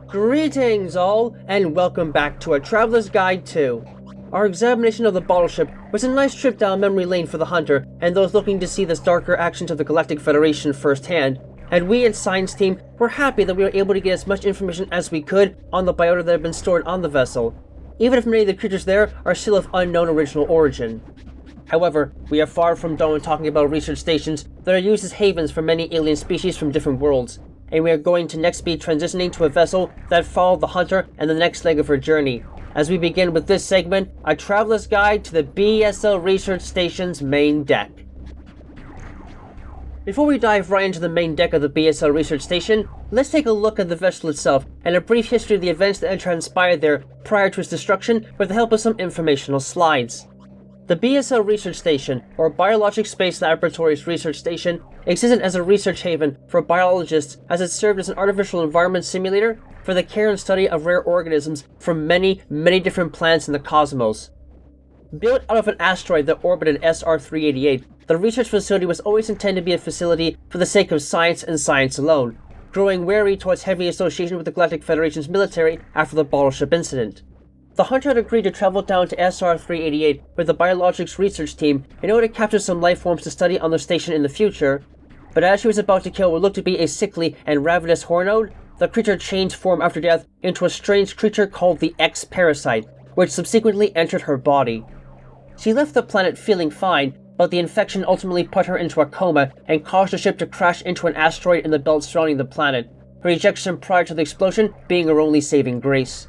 Greetings all, and welcome back to A Traveler's Guide to. Our examination of the bottle ship was a nice trip down memory lane for the Hunter and those looking to see the darker actions of the Galactic Federation firsthand, and we at Science Team were happy that we were able to get as much information as we could on the biota that had been stored on the vessel, even if many of the creatures there are still of unknown original origin. However, we are far from done when talking about research stations that are used as havens for many alien species from different worlds, and we are going to next be transitioning to a vessel that followed the Hunter and the next leg of her journey, as we begin with this segment, A Traveler's Guide to the B.S.L Research Station's main deck. Before we dive right into the main deck of the B.S.L Research Station, let's take a look at the vessel itself and a brief history of the events that had transpired there prior to its destruction with the help of some informational slides. The B.S.L Research Station, or Biologic Space Laboratories Research Station, existed as a research haven for biologists as it served as an artificial environment simulator for the care and study of rare organisms from many different planets in the cosmos. Built out of an asteroid that orbited SR-388, the research facility was always intended to be a facility for the sake of science and science alone, growing wary towards heavy association with the Galactic Federation's military after the bottle ship incident. The Hunter had agreed to travel down to SR-388 with the biologics research team in order to capture some life forms to study on their station in the future, but as she was about to kill what looked to be a sickly and ravenous hornode, the creature changed form after death into a strange creature called the X-Parasite, which subsequently entered her body. She left the planet feeling fine, but the infection ultimately put her into a coma and caused the ship to crash into an asteroid in the belt surrounding the planet, her ejection prior to the explosion being her only saving grace.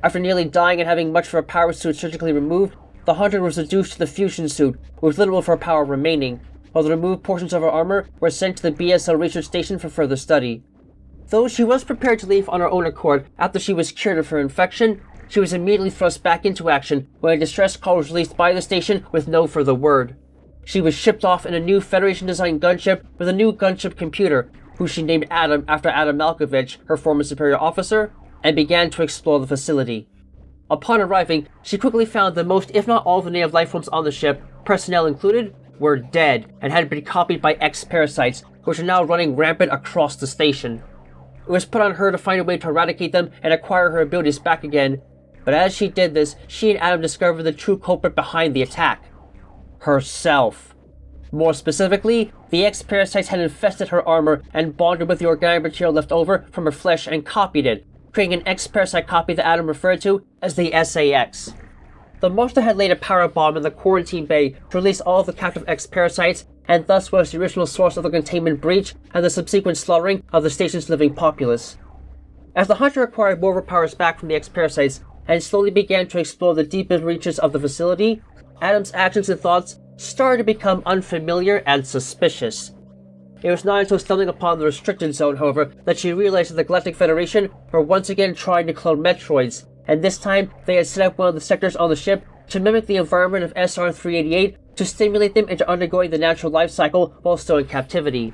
After nearly dying and having much of her power suit surgically removed, the Hunter was reduced to the fusion suit, with little of her power remaining, while the removed portions of her armor were sent to the B.S.L Research Station for further study. Though she was prepared to leave on her own accord after she was cured of her infection, she was immediately thrust back into action when a distress call was released by the station with no further word. She was shipped off in a new Federation-designed gunship with a new gunship computer, who she named Adam after Adam Malkovich, her former superior officer, and began to explore the facility. Upon arriving, she quickly found that most, if not all, of the native life forms on the ship, personnel included, were dead and had been copied by X-Parasites, which are now running rampant across the station. It was put on her to find a way to eradicate them and acquire her abilities back again, but as she did this, she and Adam discovered the true culprit behind the attack. Herself. More specifically, the X-Parasites had infested her armor and bonded with the organic material left over from her flesh and copied it, creating an X-Parasite copy that Adam referred to as the SAX. The monster had laid a power bomb in the quarantine bay to release all of the captive X-Parasites, and thus was the original source of the containment breach and the subsequent slaughtering of the station's living populace. As the Hunter acquired more of her powers back from the X-Parasites and slowly began to explore the deepest reaches of the facility, Adam's actions and thoughts started to become unfamiliar and suspicious. It was not until stumbling upon the restricted zone, however, that she realized that the Galactic Federation were once again trying to clone Metroids, and this time they had set up one of the sectors on the ship to mimic the environment of SR-388 to stimulate them into undergoing the natural life cycle while still in captivity.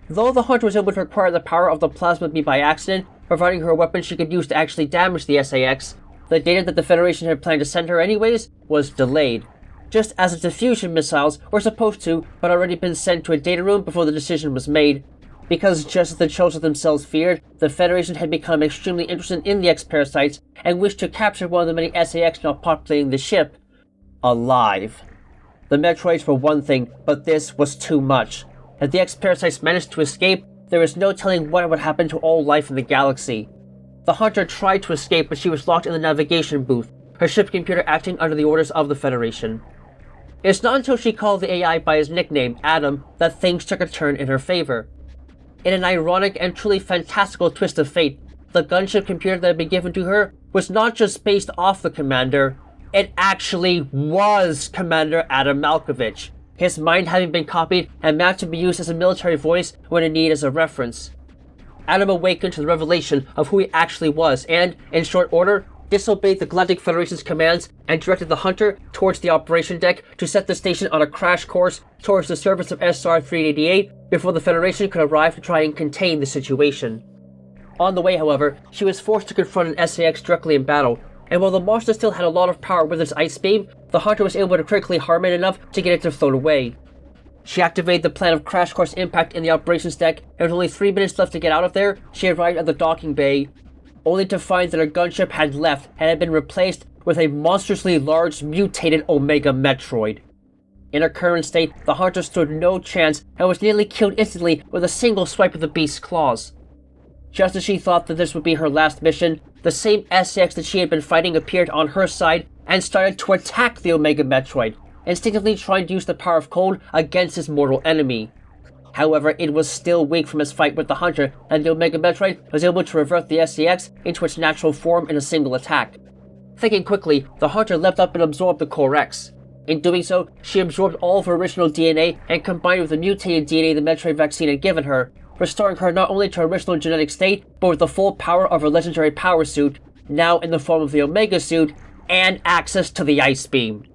Though the Hunter was able to acquire the power of the plasma beam by accident, providing her a weapon she could use to actually damage the SAX, the data that the Federation had planned to send her anyways was delayed, just as the diffusion missiles were supposed to but already been sent to a data room before the decision was made, because just as the Chosen themselves feared, the Federation had become extremely interested in the X-Parasites and wished to capture one of the many SAX now populating the ship alive. The Metroids were one thing, but this was too much. If the X-Parasites managed to escape, there was no telling what would happen to all life in the galaxy. The Hunter tried to escape, but she was locked in the navigation booth, her ship computer acting under the orders of the Federation. It's not until she called the AI by his nickname, Adam, that things took a turn in her favor. In an ironic and truly fantastical twist of fate, the gunship computer that had been given to her was not just based off the commander, it actually was Commander Adam Malkovich, his mind having been copied and mapped to be used as a military voice when in need as a reference. Adam awakened to the revelation of who he actually was and, in short order, disobeyed the Galactic Federation's commands and directed the Hunter towards the operation deck to set the station on a crash course towards the surface of SR-388 before the Federation could arrive to try and contain the situation. On the way, however, she was forced to confront an SAX directly in battle, and while the monster still had a lot of power with its ice beam, the Hunter was able to critically harm it enough to get it to float away. She activated the plan of crash course impact in the operations deck, and with only 3 minutes left to get out of there, she arrived at the docking bay, only to find that her gunship had left and had been replaced with a monstrously large mutated Omega Metroid. In her current state, the hunter stood no chance and was nearly killed instantly with a single swipe of the beast's claws. Just as she thought that this would be her last mission, the same SAX that she had been fighting appeared on her side and started to attack the Omega Metroid, instinctively trying to use the power of cold against his mortal enemy. However, it was still weak from his fight with the hunter, and the Omega Metroid was able to revert the SAX into its natural form in a single attack. Thinking quickly, the hunter leapt up and absorbed the Core X. In doing so, she absorbed all of her original DNA and combined with the mutated DNA the Metroid vaccine had given her, restoring her not only to her original genetic state, but with the full power of her legendary power suit, now in the form of the Omega suit, and access to the Ice Beam.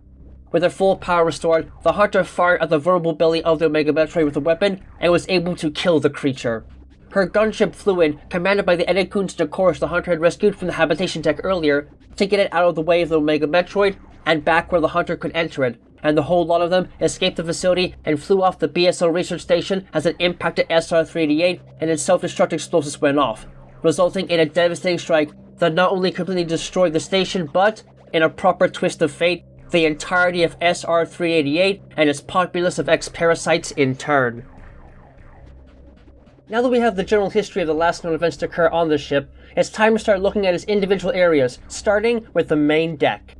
With her full power restored, the hunter fired at the vulnerable belly of the Omega Metroid with a weapon and was able to kill the creature. Her gunship flew in, commanded by the Edekun's Decorus the hunter had rescued from the habitation deck earlier, to get it out of the way of the Omega Metroid and back where the hunter could enter it, and the whole lot of them escaped the facility and flew off the B.S.L research station as it impacted SR-388 and its self-destruct explosives went off, resulting in a devastating strike that not only completely destroyed the station, but, in a proper twist of fate, the entirety of SR-388 and its populace of X-Parasites in turn. Now that we have the general history of the last known events to occur on the ship, it's time to start looking at its individual areas, starting with the main deck.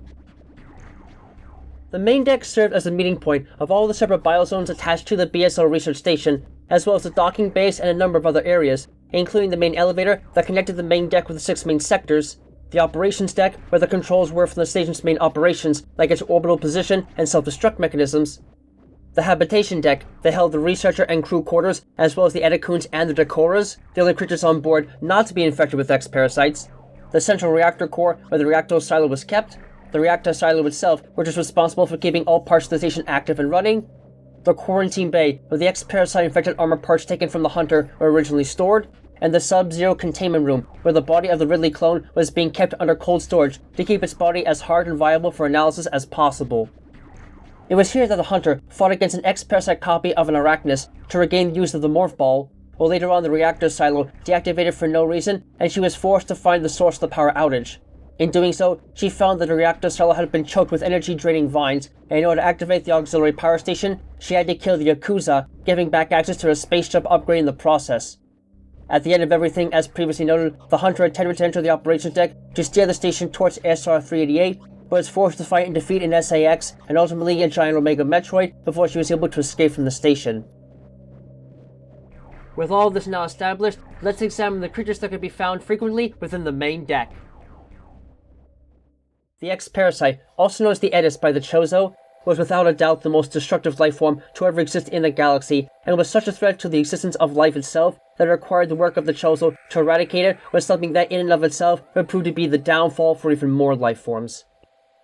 The main deck served as the meeting point of all the separate biozones attached to the B.S.L research station, as well as the docking base and a number of other areas, including the main elevator that connected the main deck with the 6 main sectors, the operations deck where the controls were for the station's main operations, like its orbital position and self-destruct mechanisms, the habitation deck that held the researcher and crew quarters, as well as the Edekuns and the Decoras, the only creatures on board not to be infected with X-Parasites, the central reactor core where the reactor silo was kept, the reactor silo itself, which is responsible for keeping all parts of the station active and running, the quarantine bay where the X-Parasite infected armor parts taken from the hunter were originally stored, and the Sub-Zero containment room where the body of the Ridley clone was being kept under cold storage to keep its body as hard and viable for analysis as possible. It was here that the hunter fought against an X-Parasite copy of an Arachnus to regain the use of the Morph Ball, while later on the reactor silo deactivated for no reason and she was forced to find the source of the power outage. In doing so, she found that the reactor silo had been choked with energy-draining vines, and in order to activate the auxiliary power station, she had to kill the Yakuza, giving back access to her spaceship upgrade in the process. At the end of everything, as previously noted, the hunter attempted to enter the operations deck to steer the station towards SR-388, but was forced to fight and defeat an SAX and ultimately a giant Omega Metroid before she was able to escape from the station. With all of this now established, let's examine the creatures that can be found frequently within the main deck. The X-Parasite, also known as the Edis by the Chozo, was without a doubt the most destructive life form to ever exist in the galaxy, and was such a threat to the existence of life itself that it required the work of the Chozo to eradicate it was something that in and of itself would prove to be the downfall for even more life forms.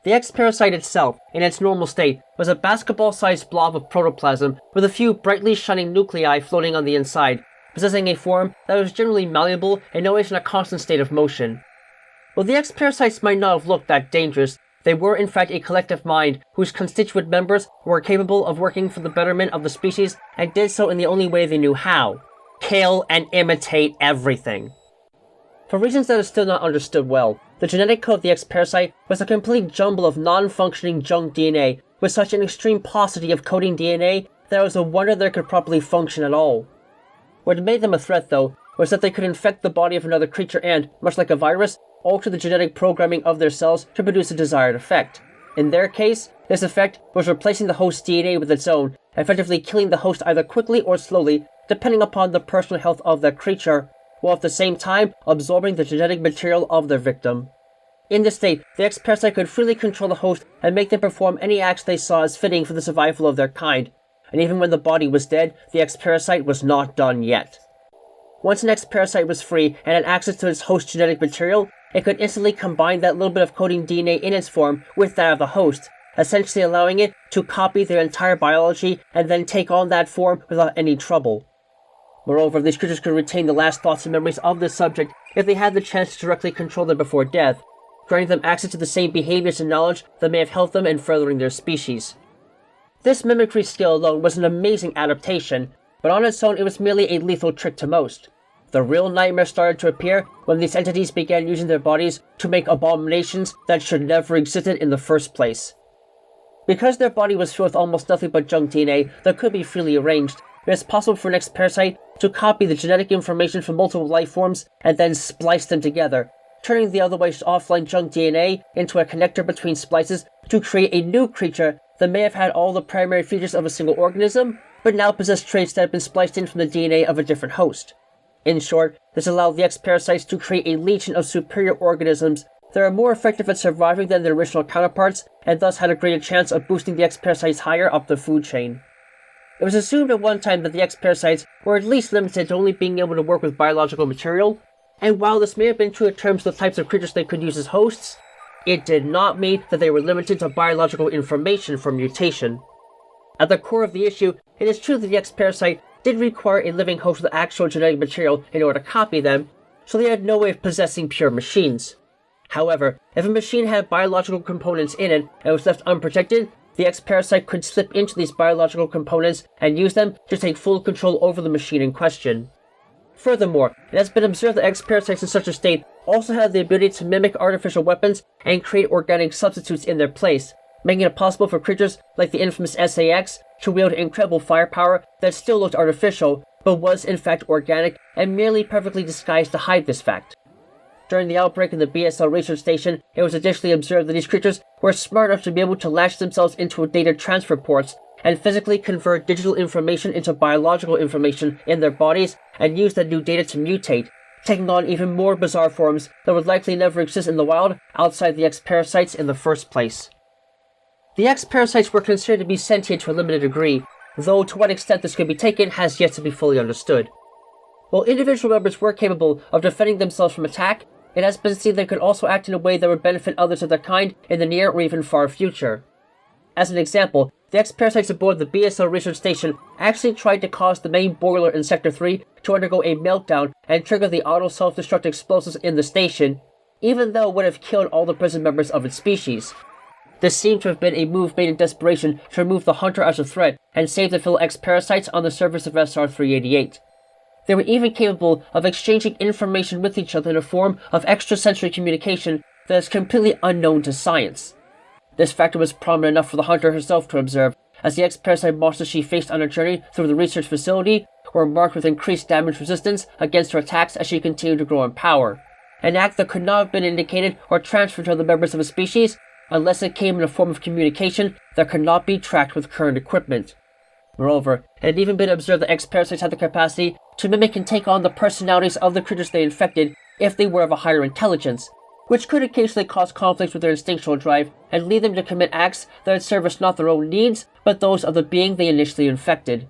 The X-Parasite itself, in its normal state, was a basketball-sized blob of protoplasm with a few brightly shining nuclei floating on the inside, possessing a form that was generally malleable and always in a constant state of motion. While the X-Parasites might not have looked that dangerous, they were in fact a collective mind whose constituent members were capable of working for the betterment of the species and did so in the only way they knew how: kill and imitate everything. For reasons that are still not understood well, the genetic code of the X-Parasite was a complete jumble of non-functioning junk DNA with such an extreme paucity of coding DNA that it was a wonder that it could properly function at all. What made them a threat, though, was that they could infect the body of another creature and, much like a virus, alter the genetic programming of their cells to produce a desired effect. In their case, this effect was replacing the host's DNA with its own, effectively killing the host either quickly or slowly, depending upon the personal health of that creature, while at the same time absorbing the genetic material of their victim. In this state, the X-Parasite could freely control the host and make them perform any acts they saw as fitting for the survival of their kind, and even when the body was dead, the X-Parasite was not done yet. Once an X-Parasite was free and had access to its host's genetic material, it could instantly combine that little bit of coding DNA in its form with that of the host, essentially allowing it to copy their entire biology and then take on that form without any trouble. Moreover, these creatures could retain the last thoughts and memories of the subject if they had the chance to directly control them before death, granting them access to the same behaviors and knowledge that may have helped them in furthering their species. This mimicry skill alone was an amazing adaptation, but on its own it was merely a lethal trick to most. The real nightmare started to appear when these entities began using their bodies to make abominations that should never existed in the first place. Because their body was filled with almost nothing but junk DNA that could be freely arranged, it is possible for an X-Parasite to copy the genetic information from multiple life forms and then splice them together, turning the otherwise offline junk DNA into a connector between splices to create a new creature that may have had all the primary features of a single organism, but now possessed traits that have been spliced in from the DNA of a different host. In short, this allowed the X-Parasites to create a legion of superior organisms that are more effective at surviving than their original counterparts, and thus had a greater chance of boosting the X-Parasites higher up the food chain. It was assumed at one time that the X-Parasites were at least limited to only being able to work with biological material, and while this may have been true in terms of the types of creatures they could use as hosts, it did not mean that they were limited to biological information from mutation. At the core of the issue, it is true that the X-Parasite did require a living host with actual genetic material in order to copy them, so they had no way of possessing pure machines. However, if a machine had biological components in it and was left unprotected, the X-Parasite could slip into these biological components and use them to take full control over the machine in question. Furthermore, it has been observed that X-Parasites in such a state also have the ability to mimic artificial weapons and create organic substitutes in their place, making it possible for creatures like the infamous SAX to wield incredible firepower that still looked artificial, but was in fact organic and merely perfectly disguised to hide this fact. During the outbreak in the B.S.L research station, it was additionally observed that these creatures were smart enough to be able to latch themselves into data transfer ports and physically convert digital information into biological information in their bodies and use that new data to mutate, taking on even more bizarre forms that would likely never exist in the wild outside the X-Parasites in the first place. The X-Parasites were considered to be sentient to a limited degree, though to what extent this could be taken has yet to be fully understood. While individual members were capable of defending themselves from attack, it has been seen they could also act in a way that would benefit others of their kind in the near or even far future. As an example, the X-Parasites aboard the B.S.L research station actually tried to cause the main boiler in Sector 3 to undergo a meltdown and trigger the auto self-destruct explosives in the station, even though it would have killed all the prison members of its species. This seemed to have been a move made in desperation to remove the Hunter as a threat and save the fellow X-Parasites on the surface of SR-388. They were even capable of exchanging information with each other in a form of extrasensory communication that is completely unknown to science. This factor was prominent enough for the Hunter herself to observe, as the X-Parasite monsters she faced on her journey through the research facility were marked with increased damage resistance against her attacks as she continued to grow in power, an act that could not have been indicated or transferred to other members of a species unless it came in a form of communication that could not be tracked with current equipment. Moreover, it had even been observed that X-Parasites had the capacity to mimic and take on the personalities of the creatures they infected if they were of a higher intelligence, which could occasionally cause conflicts with their instinctual drive and lead them to commit acts that would service not their own needs, but those of the being they initially infected.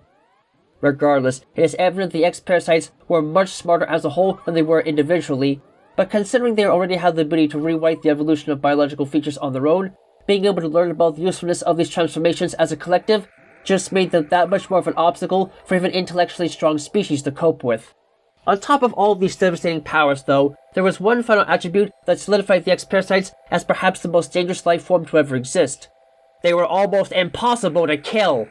Regardless, it is evident the X-Parasites were much smarter as a whole than they were individually, but considering they already had the ability to rewrite the evolution of biological features on their own, being able to learn about the usefulness of these transformations as a collective just made them that much more of an obstacle for even intellectually strong species to cope with. On top of all of these devastating powers, though, there was one final attribute that solidified the X-Parasites as perhaps the most dangerous life form to ever exist. They were almost impossible to kill!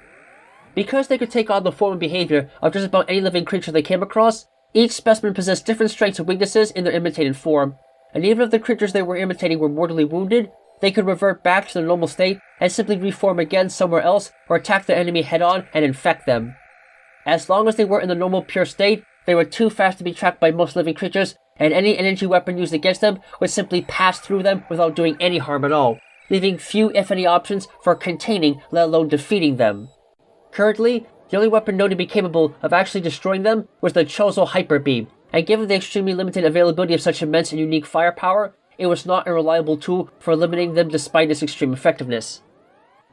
Because they could take on the form and behavior of just about any living creature they came across, each specimen possessed different strengths and weaknesses in their imitated form, and even if the creatures they were imitating were mortally wounded, they could revert back to their normal state and simply reform again somewhere else or attack their enemy head-on and infect them. As long as they were in the normal pure state, they were too fast to be tracked by most living creatures, and any energy weapon used against them would simply pass through them without doing any harm at all, leaving few if any options for containing, let alone defeating them. Currently, the only weapon known to be capable of actually destroying them was the Chozo Hyper Beam, and given the extremely limited availability of such immense and unique firepower, it was not a reliable tool for eliminating them despite its extreme effectiveness.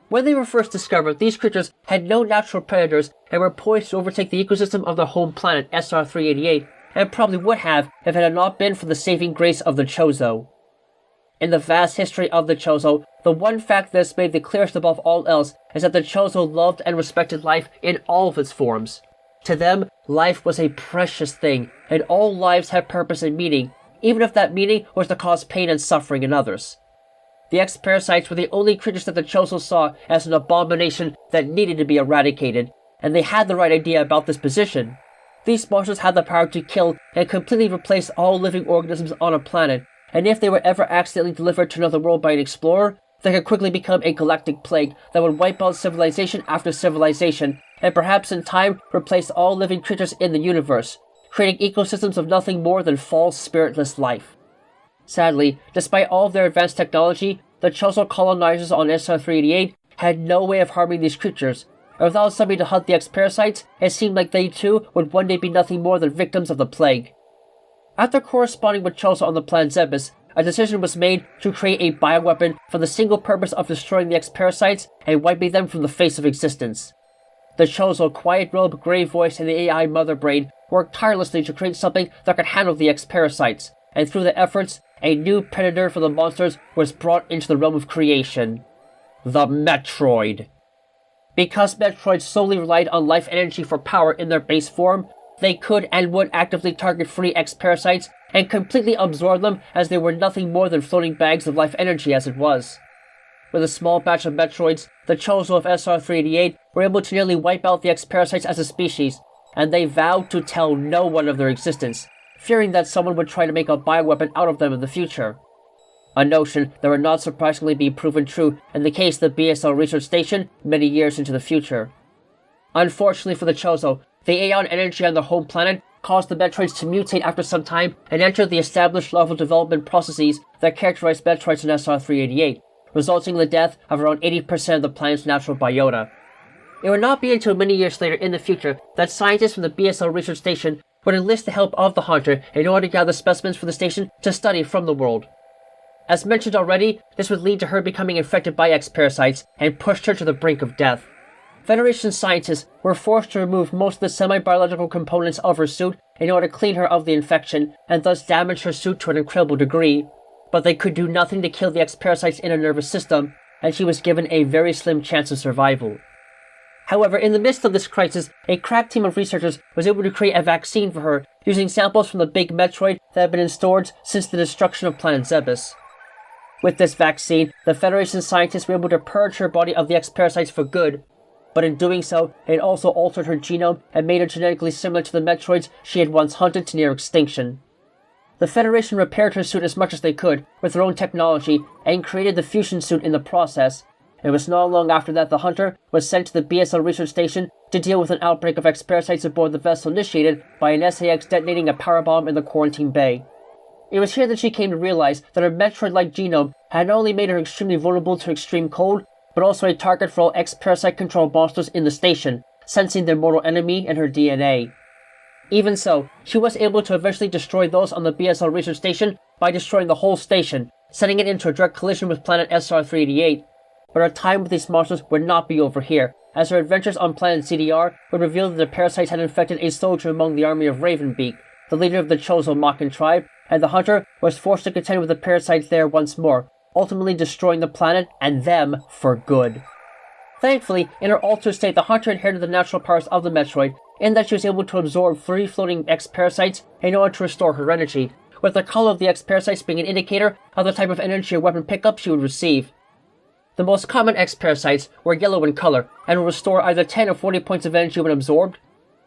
When they were first discovered, these creatures had no natural predators and were poised to overtake the ecosystem of their home planet SR-388, and probably would have if it had not been for the saving grace of the Chozo. In the vast history of the Chozo, the one fact that has made the clearest above all else is that the Chozo loved and respected life in all of its forms. To them, life was a precious thing, and all lives had purpose and meaning, even if that meaning was to cause pain and suffering in others. The X-Parasites were the only creatures that the Chozo saw as an abomination that needed to be eradicated, and they had the right idea about this position. These monsters had the power to kill and completely replace all living organisms on a planet, and if they were ever accidentally delivered to another world by an explorer, they could quickly become a galactic plague that would wipe out civilization after civilization, and perhaps in time replace all living creatures in the universe, creating ecosystems of nothing more than false, spiritless life. Sadly, despite all of their advanced technology, the Chozo colonizers on SR-388 had no way of harming these creatures, and without somebody to hunt the X-Parasites, it seemed like they too would one day be nothing more than victims of the plague. After corresponding with Chozo on the planet Zebes, a decision was made to create a bioweapon for the single purpose of destroying the X-Parasites and wiping them from the face of existence. The Chozo, quiet robe, grey voice, and the AI mother brain worked tirelessly to create something that could handle the X-Parasites, and through their efforts, a new predator for the monsters was brought into the realm of creation. The Metroid. Because Metroids solely relied on life energy for power in their base form, they could and would actively target free X-Parasites and completely absorb them as they were nothing more than floating bags of life energy as it was. With a small batch of Metroids, the Chozo of SR-388 were able to nearly wipe out the X-Parasites as a species, and they vowed to tell no one of their existence, fearing that someone would try to make a bioweapon out of them in the future. A notion that would not surprisingly be proven true in the case of the B.S.L research station many years into the future. Unfortunately for the Chozo, the Aeon energy on their home planet caused the Metroids to mutate after some time and enter the established level development processes that characterize Metroids in SR-388, resulting in the death of around 80% of the planet's natural biota. It would not be until many years later in the future that scientists from the B.S.L research station would enlist the help of the Hunter in order to gather specimens for the station to study from the world. As mentioned already, this would lead to her becoming infected by X-Parasites and pushed her to the brink of death. Federation scientists were forced to remove most of the semi-biological components of her suit in order to clean her of the infection and thus damage her suit to an incredible degree, but they could do nothing to kill the X-Parasites in her nervous system, and she was given a very slim chance of survival. However, in the midst of this crisis, a crack team of researchers was able to create a vaccine for her, using samples from the big Metroid that had been in storage since the destruction of planet Zebes. With this vaccine, the Federation scientists were able to purge her body of the X-Parasites for good, but in doing so, it also altered her genome and made her genetically similar to the Metroids she had once hunted to near extinction. The Federation repaired her suit as much as they could with their own technology and created the fusion suit in the process. It was not long after that the Hunter was sent to the B.S.L research station to deal with an outbreak of X-Parasites aboard the vessel initiated by an SAX detonating a power bomb in the quarantine bay. It was here that she came to realize that her Metroid-like genome had not only made her extremely vulnerable to extreme cold, but also a target for all X-Parasite controlled monsters in the station, sensing their mortal enemy in her DNA. Even so, she was able to eventually destroy those on the B.S.L research station by destroying the whole station, sending it into a direct collision with planet SR-388. But her time with these monsters would not be over here, as her adventures on planet CDR would reveal that the parasites had infected a soldier among the army of Ravenbeak, the leader of the Chozo Makan tribe, and the Hunter was forced to contend with the parasites there once more, ultimately destroying the planet and them for good. Thankfully, in her altered state, the Hunter inherited the natural powers of the Metroid, in that she was able to absorb free-floating X-Parasites in order to restore her energy, with the color of the X-Parasites being an indicator of the type of energy or weapon pickup she would receive. The most common X-Parasites were yellow in color, and would restore either 10 or 40 points of energy when absorbed.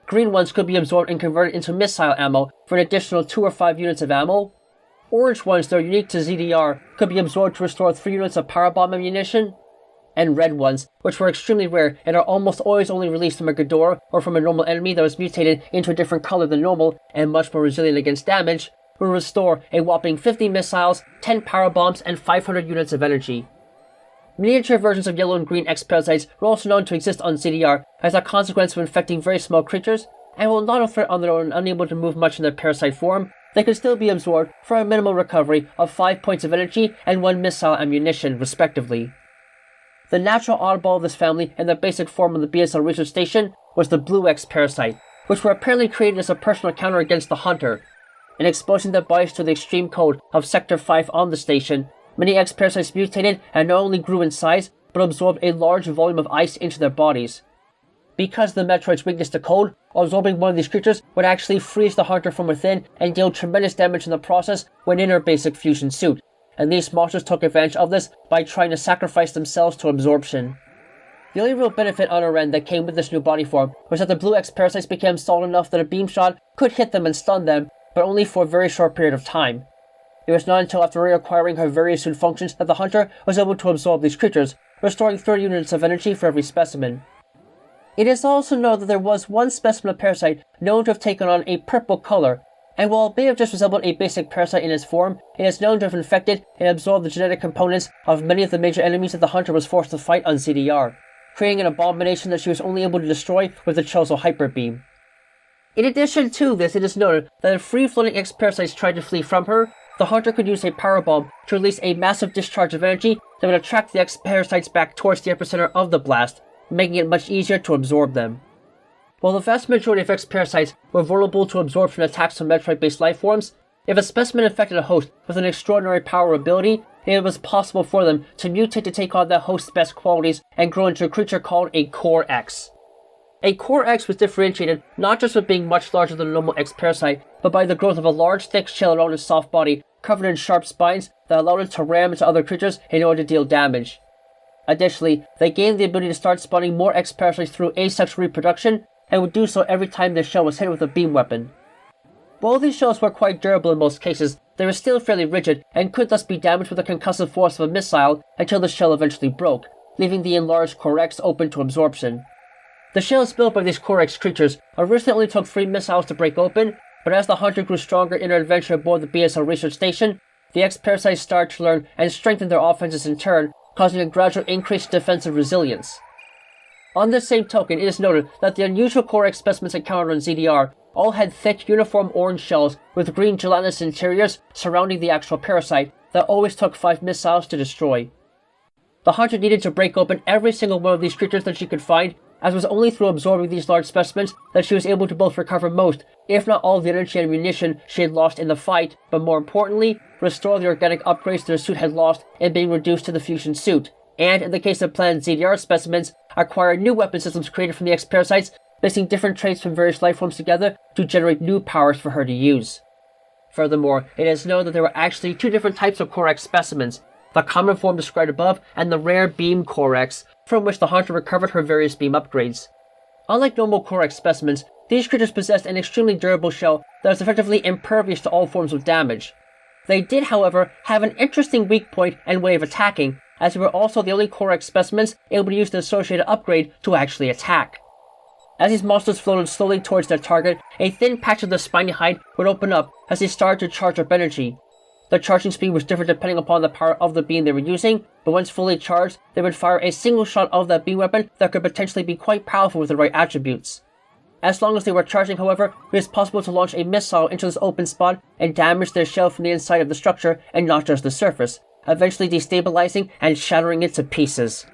Green ones could be absorbed and converted into missile ammo for an additional 2 or 5 units of ammo. Orange ones that are unique to ZDR could be absorbed to restore 3 units of power bomb ammunition. And red ones, which were extremely rare and are almost always only released from a Ghidorah or from a normal enemy that was mutated into a different color than normal and much more resilient against damage, will restore a whopping 50 missiles, 10 power bombs, and 500 units of energy. Miniature versions of yellow and green X-Parasites were also known to exist on CDR as a consequence of infecting very small creatures, and while not a threat on their own and unable to move much in their parasite form, they could still be absorbed for a minimal recovery of 5 points of energy and 1 missile ammunition, respectively. The natural oddball of this family in their basic form on the B.S.L research station was the blue X-Parasite, which were apparently created as a personal counter against the Hunter. In exposing their bodies to the extreme cold of Sector 5 on the station, many X-Parasites mutated and not only grew in size, but absorbed a large volume of ice into their bodies. Because of the Metroid's weakness to cold, absorbing one of these creatures would actually freeze the Hunter from within and deal tremendous damage in the process when in her basic fusion suit, and these monsters took advantage of this by trying to sacrifice themselves to absorption. The only real benefit on our end that came with this new body form was that the blue X-Parasites became solid enough that a beam shot could hit them and stun them, but only for a very short period of time. It was not until after reacquiring her various suit functions that the hunter was able to absorb these creatures, restoring 30 units of energy for every specimen. It is also known that there was one specimen of parasite known to have taken on a purple color, and while it may have just resembled a basic parasite in its form, it is known to have infected and absorbed the genetic components of many of the major enemies that the hunter was forced to fight on ZDR, creating an abomination that she was only able to destroy with the Chozo Hyper Beam. In addition to this, it is noted that if free-floating X-Parasites tried to flee from her, the hunter could use a power bomb to release a massive discharge of energy that would attract the X-Parasites back towards the epicenter of the blast, making it much easier to absorb them. While the vast majority of X-Parasites were vulnerable to absorption attacks from Metroid-based life forms, if a specimen infected a host with an extraordinary power ability, it was possible for them to mutate to take on that host's best qualities and grow into a creature called a Core X. A Core X was differentiated not just with being much larger than a normal X-Parasite, but by the growth of a large thick shell around its soft body covered in sharp spines that allowed it to ram into other creatures in order to deal damage. Additionally, they gained the ability to start spawning more X-Parasites through asexual reproduction, and would do so every time their shell was hit with a beam weapon. While these shells were quite durable in most cases, they were still fairly rigid and could thus be damaged with the concussive force of a missile until the shell eventually broke, leaving the enlarged Core X open to absorption. The shells built by these Core X creatures originally only took 3 missiles to break open, but as the hunter grew stronger in her adventure aboard the B.S.L research station, the X-Parasites started to learn and strengthen their offenses in turn, causing a gradual increase in defensive resilience. On this same token, it is noted that the unusual Core X specimens encountered on ZDR all had thick, uniform orange shells with green gelatinous interiors surrounding the actual parasite that always took 5 missiles to destroy. The hunter needed to break open every single one of these creatures that she could find, as it was only through absorbing these large specimens that she was able to both recover most, if not all, the energy and munition she had lost in the fight, but more importantly, restore the organic upgrades their suit had lost in being reduced to the fusion suit, and, in the case of planned ZDR specimens, acquire new weapon systems created from the X-Parasites, mixing different traits from various life forms together to generate new powers for her to use. Furthermore, it is known that there were actually 2 different types of Core X specimens, the common form described above and the rare Beam Core X, from which the hunter recovered her various beam upgrades. Unlike normal Core X specimens, these creatures possessed an extremely durable shell that was effectively impervious to all forms of damage. They did, however, have an interesting weak point and way of attacking, as they were also the only Core X specimens able to use the associated upgrade to actually attack. As these monsters floated slowly towards their target, a thin patch of the spiny hide would open up as they started to charge up energy. The charging speed was different depending upon the power of the beam they were using, but once fully charged, they would fire a single shot of that beam weapon that could potentially be quite powerful with the right attributes. As long as they were charging, however, it was possible to launch a missile into this open spot and damage their shell from the inside of the structure and not just the surface, eventually destabilizing and shattering it to pieces.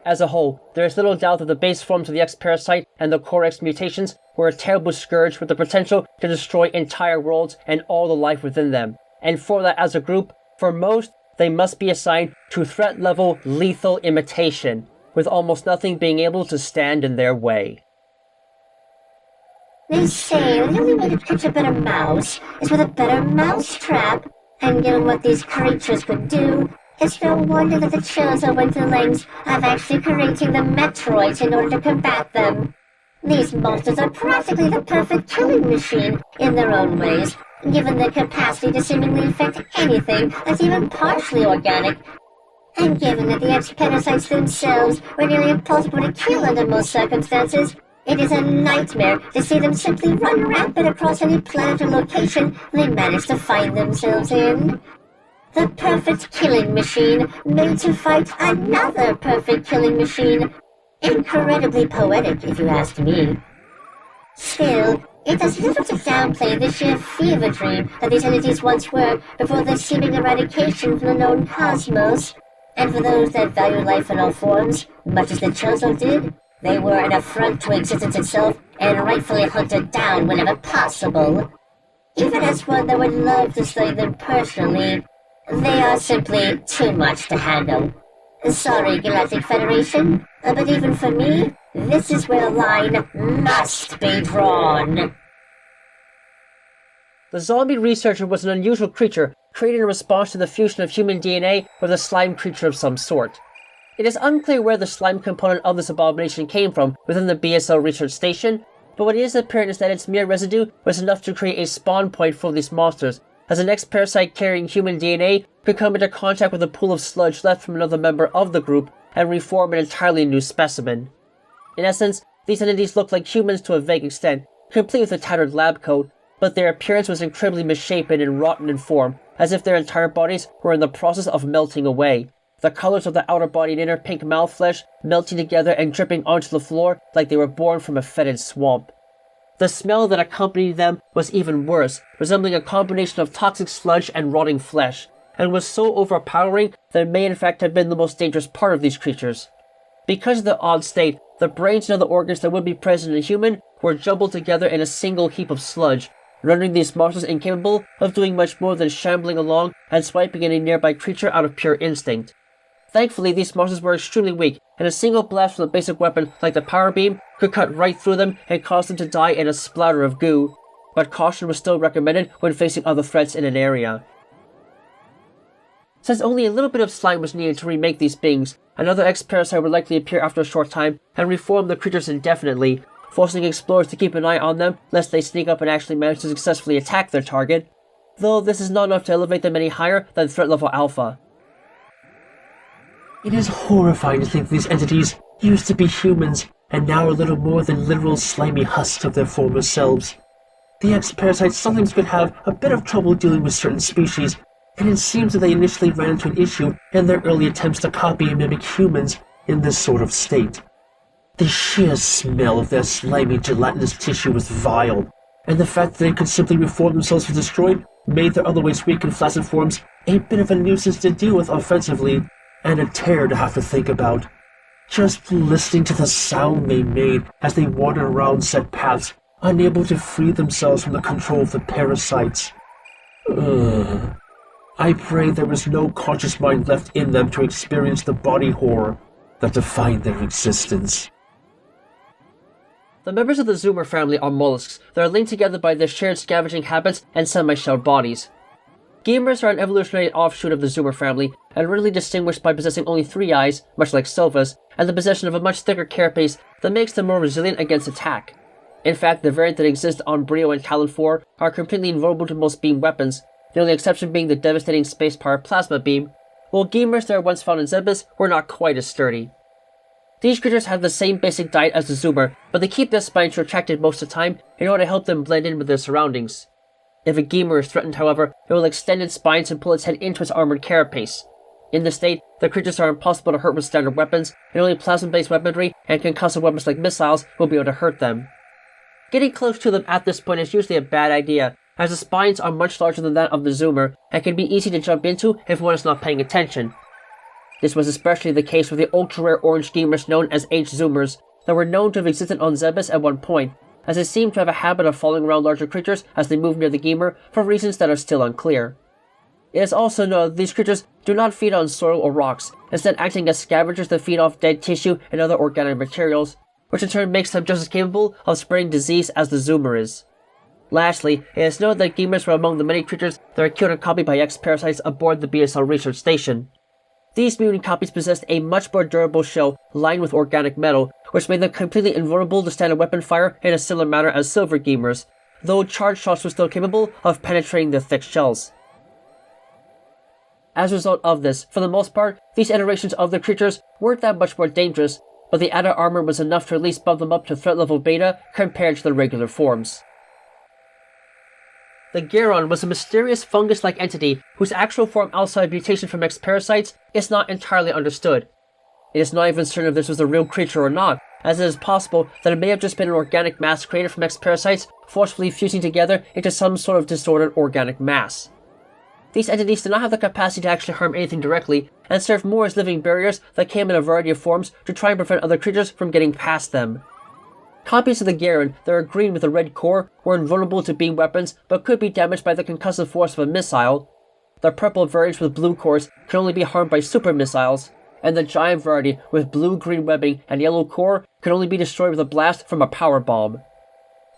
As a whole, there is little doubt that the base forms of the X-Parasite and the Core X mutations were a terrible scourge with the potential to destroy entire worlds and all the life within them, and for that as a group, for most, they must be assigned to threat level lethal imitation, with almost nothing being able to stand in their way. They say the only way to catch a better mouse is with a better mousetrap, and given what these creatures could do, it's no wonder that the Chozo went to the lengths of actually creating the Metroids in order to combat them. These monsters are practically the perfect killing machine in their own ways, given their capacity to seemingly infect anything that's even partially organic. And given that the X-Parasites themselves were nearly impossible to kill under most circumstances, it is a nightmare to see them simply run rampant across any planet or location they manage to find themselves in. The perfect killing machine made to fight another perfect killing machine. Incredibly poetic, if you ask me. Still, it does little to downplay the sheer fever dream that these entities once were before their seeming eradication from the known cosmos. And for those that value life in all forms, much as the Chozo did, they were an affront to existence itself and rightfully hunted down whenever possible. Even as one that would love to slay them personally, they are simply too much to handle. Sorry, Galactic Federation, but even for me, this is where the line must be drawn. The zombie researcher was an unusual creature created in response to the fusion of human DNA with a slime creature of some sort. It is unclear where the slime component of this abomination came from within the B.S.L research station, but what is apparent is that its mere residue was enough to create a spawn point for these monsters, as an X-Parasite carrying human DNA could come into contact with a pool of sludge left from another member of the group and reform an entirely new specimen. In essence, these entities looked like humans to a vague extent, complete with a tattered lab coat, but their appearance was incredibly misshapen and rotten in form, as if their entire bodies were in the process of melting away, the colors of the outer body and inner pink mouth flesh melting together and dripping onto the floor like they were born from a fetid swamp. The smell that accompanied them was even worse, resembling a combination of toxic sludge and rotting flesh, and was so overpowering that it may in fact have been the most dangerous part of these creatures. Because of the odd state, the brains and other organs that would be present in a human were jumbled together in a single heap of sludge, rendering these monsters incapable of doing much more than shambling along and swiping at a nearby creature out of pure instinct. Thankfully, these monsters were extremely weak, and a single blast from a basic weapon like the power beam could cut right through them and cause them to die in a splatter of goo, but caution was still recommended when facing other threats in an area. Since only a little bit of slime was needed to remake these beings, another X-Parasite would likely appear after a short time and reform the creatures indefinitely, forcing explorers to keep an eye on them lest they sneak up and actually manage to successfully attack their target, though this is not enough to elevate them any higher than threat level Alpha. It is horrifying to think these entities used to be humans and now are little more than literal slimy husks of their former selves. The X-Parasites sometimes could have a bit of trouble dealing with certain species, and it seems that they initially ran into an issue in their early attempts to copy and mimic humans in this sort of state. The sheer smell of their slimy, gelatinous tissue was vile, and the fact that they could simply reform themselves when destroyed made their otherwise weak and flaccid forms a bit of a nuisance to deal with offensively, and a terror to have to think about. Just listening to the sound they made as they wandered around set paths, unable to free themselves from the control of the parasites. I pray there was no conscious mind left in them to experience the body horror that defined their existence. The members of the Zoomer family are mollusks that are linked together by their shared scavenging habits and semi-shelled bodies. Gamers are an evolutionary offshoot of the Zoomer family, and readily distinguished by possessing only 3 eyes, much like Silva's, and the possession of a much thicker carapace that makes them more resilient against attack. In fact, the variant that exists on Brio and Talon 4 are completely invulnerable to most beam weapons, the only exception being the devastating space-powered plasma beam, while gamers that are once found in Zebus were not quite as sturdy. These creatures have the same basic diet as the Zoomer, but they keep their spines retracted most of the time in order to help them blend in with their surroundings. If a gamer is threatened, however, it will extend its spines and pull its head into its armored carapace. In this state, the creatures are impossible to hurt with standard weapons, and only plasma-based weaponry and concussive weapons like missiles will be able to hurt them. Getting close to them at this point is usually a bad idea, as the spines are much larger than that of the Zoomer and can be easy to jump into if one is not paying attention. This was especially the case with the ultra-rare orange gamers known as H-Zoomers that were known to have existed on Zebus at one point, as they seem to have a habit of following around larger creatures as they move near the gamer for reasons that are still unclear. It is also known that these creatures do not feed on soil or rocks, instead acting as scavengers that feed off dead tissue and other organic materials, which in turn makes them just as capable of spreading disease as the Zoomer is. Lastly, it is known that gamers were among the many creatures that were killed and copied by X-Parasites aboard the B.S.L research station. These mutant copies possessed a much more durable shell lined with organic metal, which made them completely invulnerable to standard weapon fire in a similar manner as silver gamers, though charged shots were still capable of penetrating their thick shells. As a result of this, for the most part, these iterations of the creatures weren't that much more dangerous, but the added armor was enough to at least bump them up to threat level beta compared to the regular forms. The Garon was a mysterious fungus-like entity whose actual form outside mutation from X-Parasites is not entirely understood. It is not even certain if this was a real creature or not, as it is possible that it may have just been an organic mass created from X-Parasites forcefully fusing together into some sort of distorted organic mass. These entities do not have the capacity to actually harm anything directly, and serve more as living barriers that came in a variety of forms to try and prevent other creatures from getting past them. Copies of the Garon that are green with a red core were invulnerable to beam weapons but could be damaged by the concussive force of a missile. The purple variants with blue cores can only be harmed by super missiles, and the giant variety with blue-green webbing and yellow core can only be destroyed with a blast from a power bomb.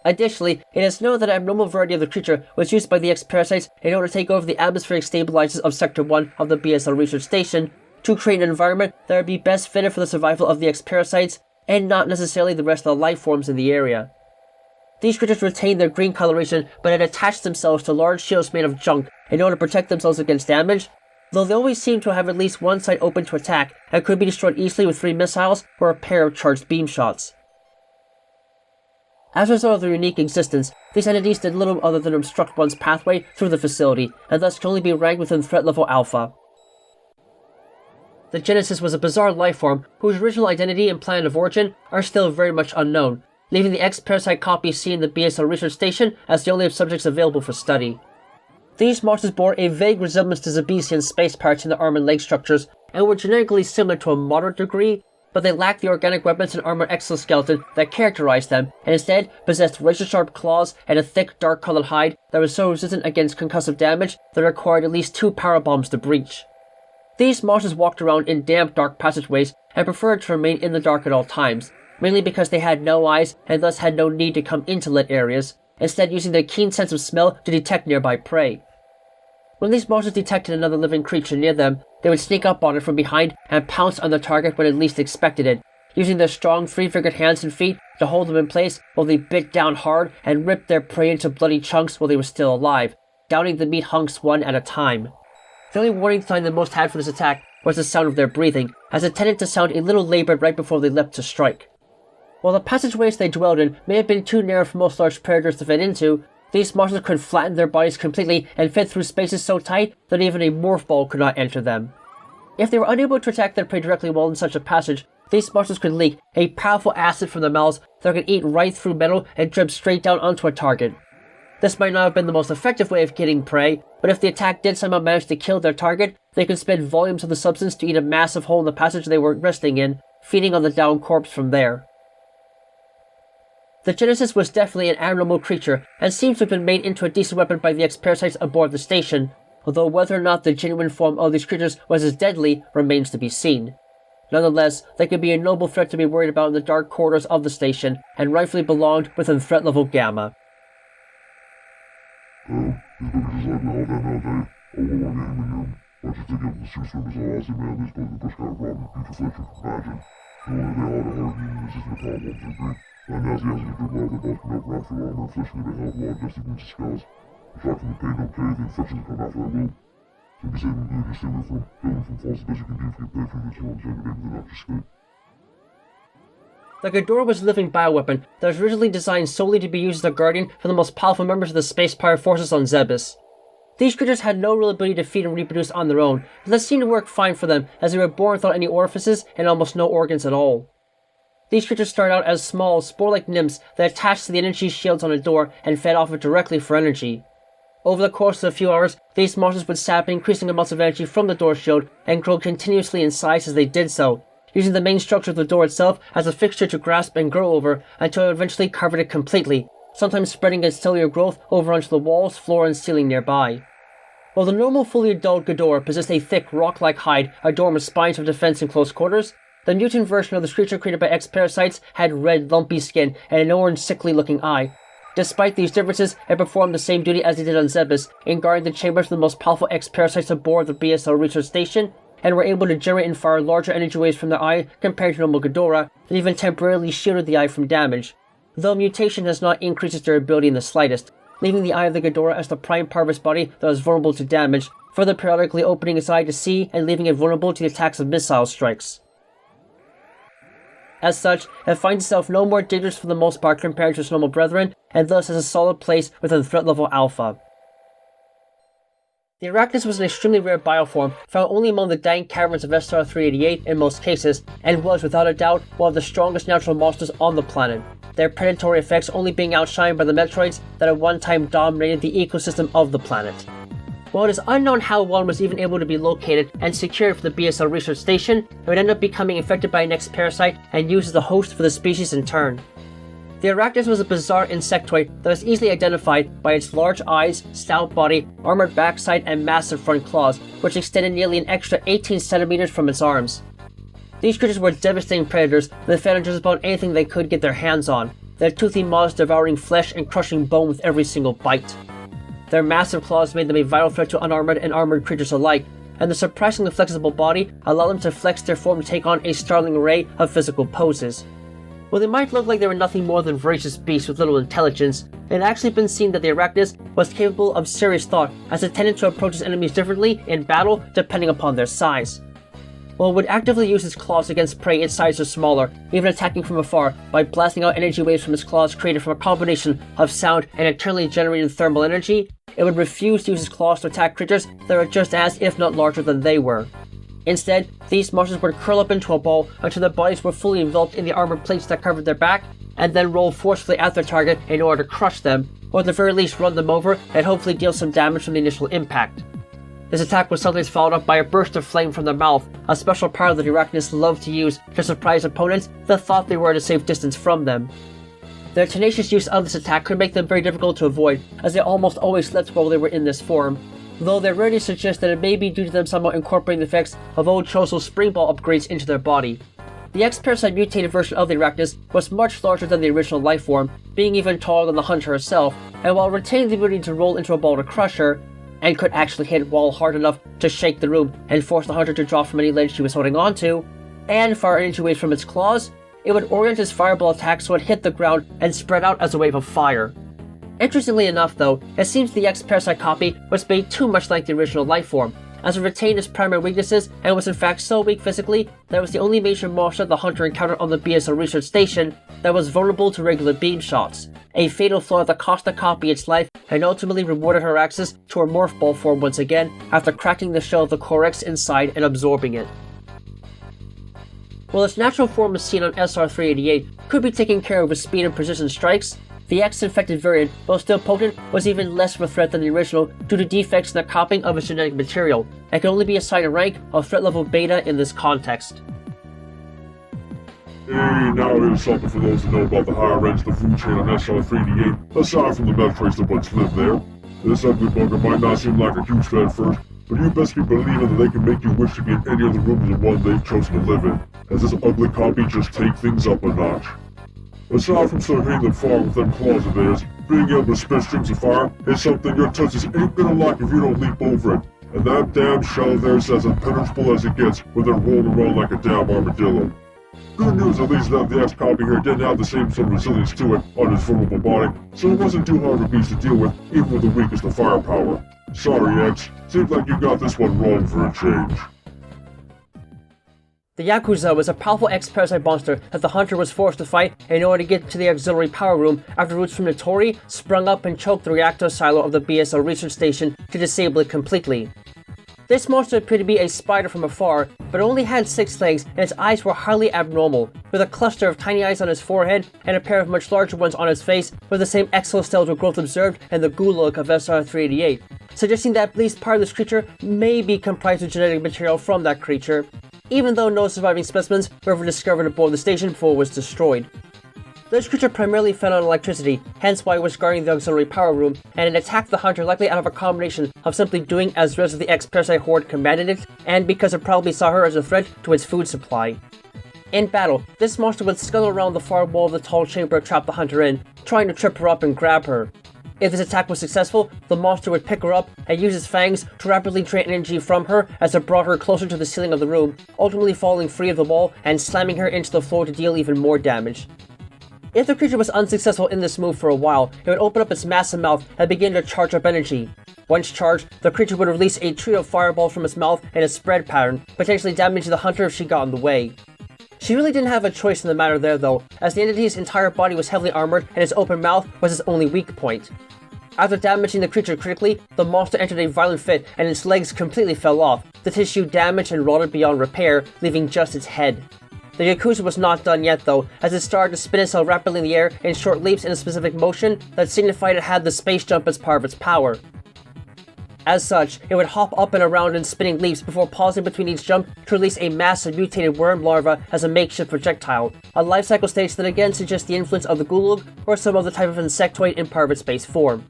Additionally, it is known that an abnormal variety of the creature was used by the X-Parasites in order to take over the atmospheric stabilizers of Sector 1 of the B.S.L research station, to create an environment that would be best fitted for the survival of the X-Parasites and not necessarily the rest of the life forms in the area. These creatures retained their green coloration but had attached themselves to large shields made of junk in order to protect themselves against damage, though they always seemed to have at least one side open to attack and could be destroyed easily with 3 missiles or a pair of charged beam shots. As a result of their unique existence, these entities did little other than obstruct one's pathway through the facility, and thus can only be ranked within threat level Alpha. The Genesis was a bizarre lifeform whose original identity and planet of origin are still very much unknown, leaving the X-Parasite copies seen in the B.S.L research station as the only subjects available for study. These monsters bore a vague resemblance to Zebesian space pirates in their arm and leg structures, and were genetically similar to a moderate degree, but they lacked the organic weapons and armored exoskeleton that characterized them, and instead possessed razor-sharp claws and a thick, dark-colored hide that was so resistant against concussive damage that it required at least 2 power bombs to breach. These monsters walked around in damp, dark passageways and preferred to remain in the dark at all times, mainly because they had no eyes and thus had no need to come into lit areas, instead using their keen sense of smell to detect nearby prey. When these monsters detected another living creature near them, they would sneak up on it from behind and pounce on the target when it least expected it, using their strong 3-fingered hands and feet to hold them in place while they bit down hard and ripped their prey into bloody chunks while they were still alive, downing the meat hunks one at a time. The only warning sign they most had for this attack was the sound of their breathing, as it tended to sound a little labored right before they leapt to strike. While the passageways they dwelled in may have been too narrow for most large predators to fit into, these monsters could flatten their bodies completely and fit through spaces so tight that even a morph ball could not enter them. If they were unable to attack their prey directly while in such a passage, these monsters could leak a powerful acid from their mouths that could eat right through metal and drip straight down onto a target. This might not have been the most effective way of getting prey, but if the attack did somehow manage to kill their target, they could spend volumes of the substance to eat a massive hole in the passage they were resting in, feeding on the downed corpse from there. The Genesis was definitely an abnormal creature, and seems to have been made into a decent weapon by the X-Parasites aboard the station, although whether or not the genuine form of these creatures was as deadly remains to be seen. Nonetheless, they could be a noble threat to be worried about in the dark corridors of the station, and rightfully belonged within threat level Gamma. The Ghidorah was a living bioweapon that was originally designed solely to be used as a guardian for the most powerful members of the space pirate forces on Zebes. These creatures had no real ability to feed and reproduce on their own, but that seemed to work fine for them as they were born without any orifices and almost no organs at all. These creatures started out as small, spore-like nymphs that attached to the energy shields on a door and fed off it directly for energy. Over the course of a few hours, these monsters would sap increasing amounts of energy from the door shield and grow continuously in size as they did so, using the main structure of the door itself as a fixture to grasp and grow over until it eventually covered it completely, sometimes spreading its cellular growth over onto the walls, floor, and ceiling nearby. While the normal fully adult Ghidorah possessed a thick, rock-like hide adorned with spines for defense in close quarters, the mutant version of this creature created by X-Parasites had red, lumpy skin and an orange, sickly-looking eye. Despite these differences, it performed the same duty as they did on Zebes, in guarding the chambers of the most powerful X-Parasites aboard the B.S.L research station, and were able to generate and fire larger energy waves from their eye compared to normal Ghidorah, that even temporarily shielded the eye from damage, though mutation has not increased its durability in the slightest, leaving the eye of the Ghidorah as the prime part of its body that was vulnerable to damage, further periodically opening its eye to see and leaving it vulnerable to the attacks of missile strikes. As such, it finds itself no more dangerous for the most part compared to its normal brethren, and thus has a solid place within threat level Alpha. The Arachnus was an extremely rare bioform, found only among the dank caverns of SR-388 in most cases, and was, without a doubt, one of the strongest natural monsters on the planet, their predatory effects only being outshined by the Metroids that at one time dominated the ecosystem of the planet. While it is unknown how one was even able to be located and secured for the B.S.L research station, it would end up becoming infected by an X-Parasite and used as the host for the species in turn. The Arachnus was a bizarre insectoid that was easily identified by its large eyes, stout body, armored backside, and massive front claws, which extended nearly an extra 18 centimeters from its arms. These creatures were devastating predators that fed on just about anything they could get their hands on, their toothy maws devouring flesh and crushing bone with every single bite. Their massive claws made them a vital threat to unarmored and armored creatures alike, and the surprisingly flexible body allowed them to flex their form to take on a startling array of physical poses. While they might look like they were nothing more than voracious beasts with little intelligence, it had actually been seen that the arachnid was capable of serious thought, as it tended to approach its enemies differently in battle depending upon their size. While it would actively use its claws against prey its size or smaller, even attacking from afar by blasting out energy waves from its claws created from a combination of sound and internally generated thermal energy, it would refuse to use its claws to attack creatures that were just as, if not larger than they were. Instead, these monsters would curl up into a ball until their bodies were fully enveloped in the armored plates that covered their back, and then roll forcefully at their target in order to crush them, or at the very least run them over and hopefully deal some damage from the initial impact. This attack was sometimes followed up by a burst of flame from their mouth, a special power that the arachnids loved to use to surprise opponents that thought they were at a safe distance from them. Their tenacious use of this attack could make them very difficult to avoid, as they almost always slept while they were in this form, though they rarely suggest that it may be due to them somehow incorporating the effects of old Choso's spring ball upgrades into their body. The X-Parasite mutated version of the arachnid was much larger than the original life form, being even taller than the hunter herself, and while retaining the ability to roll into a ball to crush her, and could actually hit wall hard enough to shake the room and force the hunter to drop from any ledge she was holding onto, and fire energy waves from its claws, it would orient its fireball attack so it hit the ground and spread out as a wave of fire. Interestingly enough though, it seems the X-Parasite copy was made too much like the original life form, as it retained its primary weaknesses and was in fact so weak physically that it was the only major monster the hunter encountered on the B.S.L research station that was vulnerable to regular beam shots, a fatal flaw that cost the copy its life and ultimately rewarded her access to her morph ball form once again after cracking the shell of the Corex inside and absorbing it. While its natural form as seen on SR-388 could be taken care of with speed and precision strikes, the X-infected variant, though still potent, was even less of a threat than the original due to defects in the copying of its genetic material, and could only be assigned a rank of threat level beta in this context. Hey, now here's something for those who know about the higher ends of the food chain on SR-388, aside from the meth trace that once lived there. This ugly bugger might not seem like a huge threat at first, but you best be believing that they can make you wish to be in any of the rooms than one they've chosen to live in, as this ugly copy just take things up a notch. Aside from still hitting them far with them claws of theirs, being able to spit streams of fire is something your touches ain't gonna like if you don't leap over it, and that damn shell of theirs is as impenetrable as it gets when they're rolling around like a damn armadillo. Good news at least that the X-copy here didn't have the same sort of resilience to it on his vulnerable body, so it wasn't too hard of a beast to deal with, even with the weakest of firepower. Sorry, X, seems like you got this one wrong for a change. The Yakuza was a powerful X-Parasite monster that the hunter was forced to fight in order to get to the auxiliary power room after roots from Notori sprung up and choked the reactor silo of the B.S.L research station to disable it completely. This monster appeared to be a spider from afar, but only had 6 legs and its eyes were highly abnormal, with a cluster of tiny eyes on its forehead and a pair of much larger ones on its face with the same exoskeletal growth observed in the Gulag of SR-388, suggesting that at least part of this creature may be comprised of genetic material from that creature, even though no surviving specimens were ever discovered aboard the station before it was destroyed. This creature primarily fed on electricity, hence why it was guarding the auxiliary power room, and it attacked the hunter likely out of a combination of simply doing as the rest of the X-Parasite horde commanded it, and because it probably saw her as a threat to its food supply. In battle, this monster would scuttle around the far wall of the tall chamber it trapped the hunter in, trying to trip her up and grab her. If this attack was successful, the monster would pick her up and use its fangs to rapidly drain energy from her as it brought her closer to the ceiling of the room, ultimately falling free of the wall and slamming her into the floor to deal even more damage. If the creature was unsuccessful in this move for a while, it would open up its massive mouth and begin to charge up energy. Once charged, the creature would release a trio of fireballs from its mouth in a spread pattern, potentially damaging the hunter if she got in the way. She really didn't have a choice in the matter there though, as the entity's entire body was heavily armored and its open mouth was its only weak point. After damaging the creature critically, the monster entered a violent fit and its legs completely fell off, the tissue damaged and rotted beyond repair, leaving just its head. The Yakuza was not done yet though, as it started to spin itself rapidly in the air in short leaps in a specific motion that signified it had the space jump as part of its power. As such, it would hop up and around in spinning leaps before pausing between each jump to release a massive mutated worm larva as a makeshift projectile, a life cycle stage that again suggests the influence of the Gulag or some other type of insectoid in part of its base form.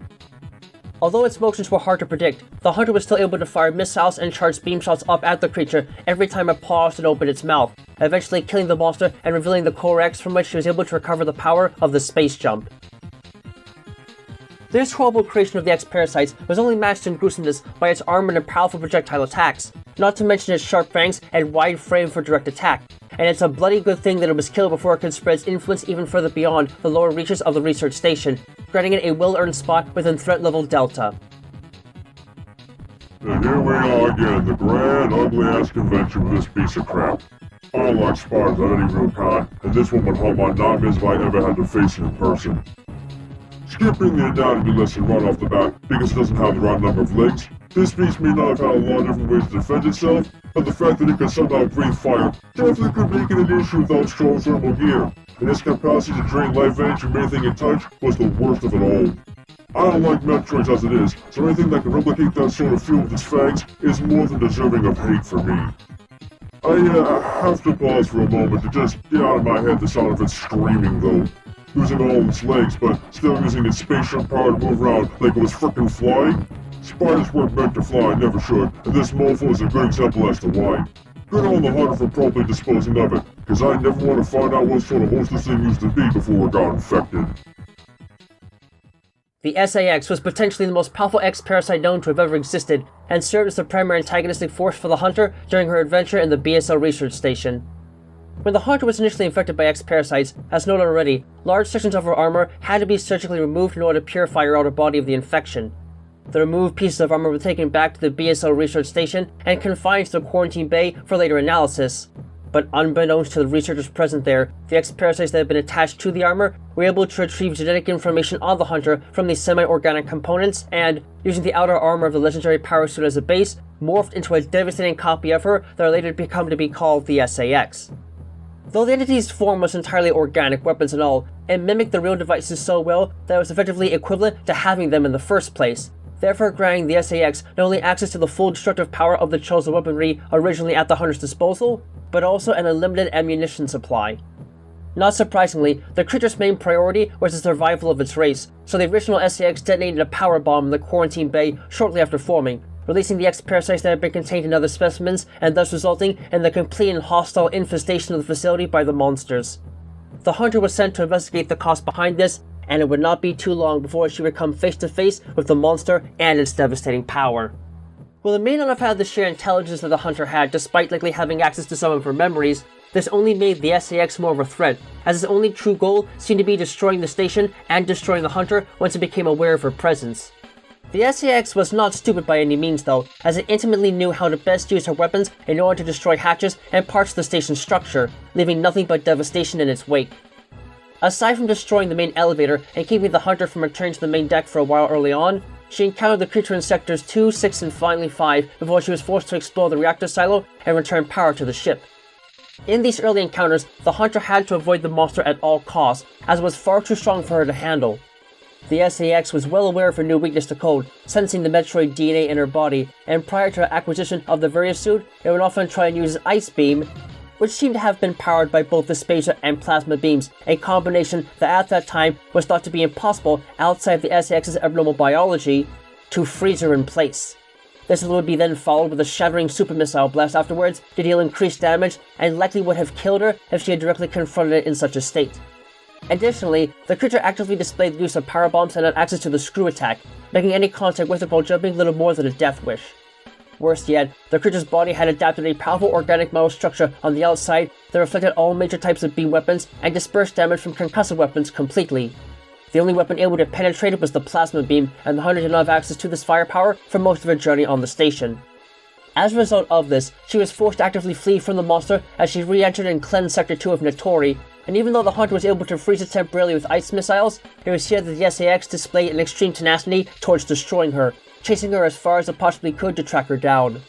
Although its motions were hard to predict, the hunter was still able to fire missiles and charge beam shots up at the creature every time it paused and opened its mouth, eventually killing the monster and revealing the Corex from which she was able to recover the power of the space jump. This horrible creation of the X-Parasites was only matched in gruesomeness by its armored and powerful projectile attacks, not to mention its sharp fangs and wide frame for direct attack, and it's a bloody good thing that it was killed before it could spread its influence even further beyond the lower reaches of the research station, granting it a well-earned spot within threat level Delta. And here we are again, the grand, ugly-ass convention with this piece of crap. I don't like spiders of any real kind, and this one would haunt my nightmares if I ever had to face it in person. Skipping the anatomy lesson right off the bat because it doesn't have the right number of legs, this beast may not have had a lot of different ways to defend itself, but the fact that it can somehow breathe fire definitely could make it an issue without strong thermal gear, and its capacity to drain life energy from anything it touched was the worst of it all. I don't like Metroids as it is, so anything that can replicate that sort of feel with its fangs is more than deserving of hate for me. I have to pause for a moment to just get out of my head the sound of it screaming though. Losing all its legs, but still using its spaceship power to move around like it was frickin' flying? Spiders weren't meant to fly, never should, and this mofo is a good example as to why. Good on the hunter for properly disposing of it, cause I never want to find out what sort of host this thing used to be before it got infected. The SAX was potentially the most powerful X-Parasite known to have ever existed, and served as the primary antagonistic force for the Hunter during her adventure in the B.S.L research station. When the Hunter was initially infected by X-Parasites, as noted already, large sections of her armor had to be surgically removed in order to purify her outer body of the infection. The removed pieces of armor were taken back to the B.S.L research station and confined to the quarantine bay for later analysis. But unbeknownst to the researchers present there, the X-Parasites that had been attached to the armor were able to retrieve genetic information on the Hunter from these semi-organic components and, using the outer armor of the legendary power suit as a base, morphed into a devastating copy of her that later become to be called the SAX. Though the entity's form was entirely organic, weapons and all, it mimicked the real devices so well that it was effectively equivalent to having them in the first place, therefore granting the SAX not only access to the full destructive power of the chosen weaponry originally at the Hunter's disposal, but also an unlimited ammunition supply. Not surprisingly, the creature's main priority was the survival of its race, so the original SAX detonated a power bomb in the quarantine bay shortly after forming, releasing the X-Parasites that had been contained in other specimens, and thus resulting in the complete and hostile infestation of the facility by the monsters. The Hunter was sent to investigate the cause behind this, and it would not be too long before she would come face to face with the monster and its devastating power. While it may not have had the sheer intelligence that the Hunter had, despite likely having access to some of her memories, this only made the SAX more of a threat, as its only true goal seemed to be destroying the station and destroying the Hunter once it became aware of her presence. The SAX was not stupid by any means though, as it intimately knew how to best use her weapons in order to destroy hatches and parts of the station's structure, leaving nothing but devastation in its wake. Aside from destroying the main elevator and keeping the Hunter from returning to the main deck for a while early on, she encountered the creature in sectors 2, 6, and finally 5 before she was forced to explore the reactor silo and return power to the ship. In these early encounters, the Hunter had to avoid the monster at all costs, as it was far too strong for her to handle. The SAX was well aware of her new weakness to cold, sensing the Metroid DNA in her body, and prior to her acquisition of the various suit, it would often try and use Ice Beam, which seemed to have been powered by both the spacer and plasma beams, a combination that at that time was thought to be impossible outside of the SAX's abnormal biology, to freeze her in place. This would be then followed with a shattering super missile blast afterwards to deal increased damage, and likely would have killed her if she had directly confronted it in such a state. Additionally, the creature actively displayed the use of power bombs and had access to the screw attack, making any contact with it while jumping little more than a death wish. Worse yet, the creature's body had adapted a powerful organic metal structure on the outside that reflected all major types of beam weapons and dispersed damage from concussive weapons completely. The only weapon able to penetrate it was the plasma beam, and the Hunter did not have access to this firepower for most of her journey on the station. As a result of this, she was forced to actively flee from the monster as she re-entered and cleansed Sector 2 of Notori, and even though the Hunter was able to freeze it temporarily with ice missiles, it was here that the SAX displayed an extreme tenacity towards destroying her, chasing her as far as it possibly could to track her down.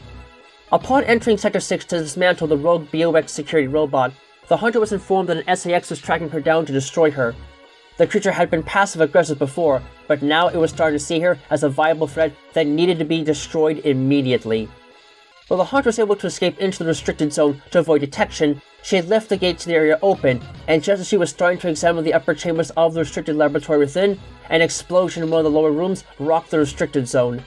Upon entering Sector 6 to dismantle the rogue BOX security robot, the Hunter was informed that an SAX was tracking her down to destroy her. The creature had been passive-aggressive before, but now it was starting to see her as a viable threat that needed to be destroyed immediately. While the Hunter was able to escape into the restricted zone to avoid detection, she had left the gate to the area open, and just as she was starting to examine the upper chambers of the restricted laboratory within, an explosion in one of the lower rooms rocked the restricted zone.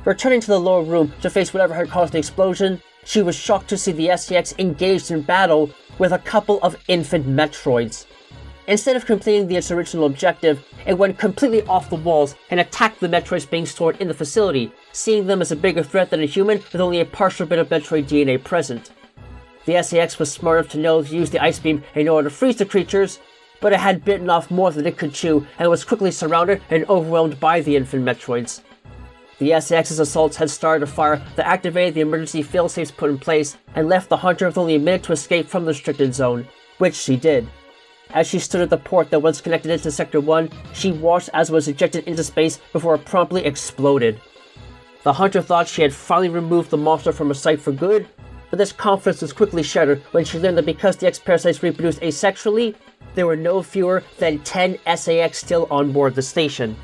Returning to the lower room to face whatever had caused the explosion, she was shocked to see the SCX engaged in battle with a couple of infant Metroids. Instead of completing its original objective, it went completely off the walls and attacked the Metroids being stored in the facility, seeing them as a bigger threat than a human with only a partial bit of Metroid DNA present. The SAX was smart enough to know to use the Ice Beam in order to freeze the creatures, but it had bitten off more than it could chew and was quickly surrounded and overwhelmed by the infant Metroids. The SAX's assaults had started a fire that activated the emergency failsafes put in place and left the Hunter with only a minute to escape from the restricted zone, which she did. As she stood at the port that once connected it to Sector 1, she watched as it was ejected into space before it promptly exploded. The Hunter thought she had finally removed the monster from her sight for good, but this confidence was quickly shattered when she learned that because the X-Parasites reproduced asexually, there were no fewer than 10 SAX still on board the station.